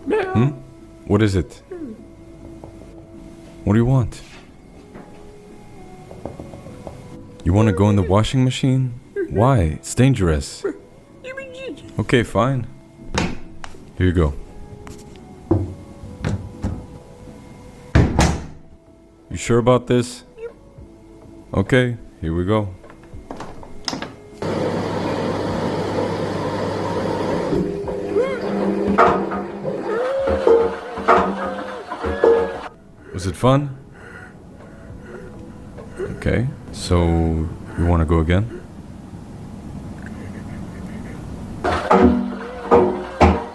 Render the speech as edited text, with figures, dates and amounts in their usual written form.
Hmm? What is it? What do you want? You want to go in the washing machine? Why? It's dangerous. Okay, fine. Here you go. You sure about this? Okay, here we go. Was it fun? Okay, so you want to go again?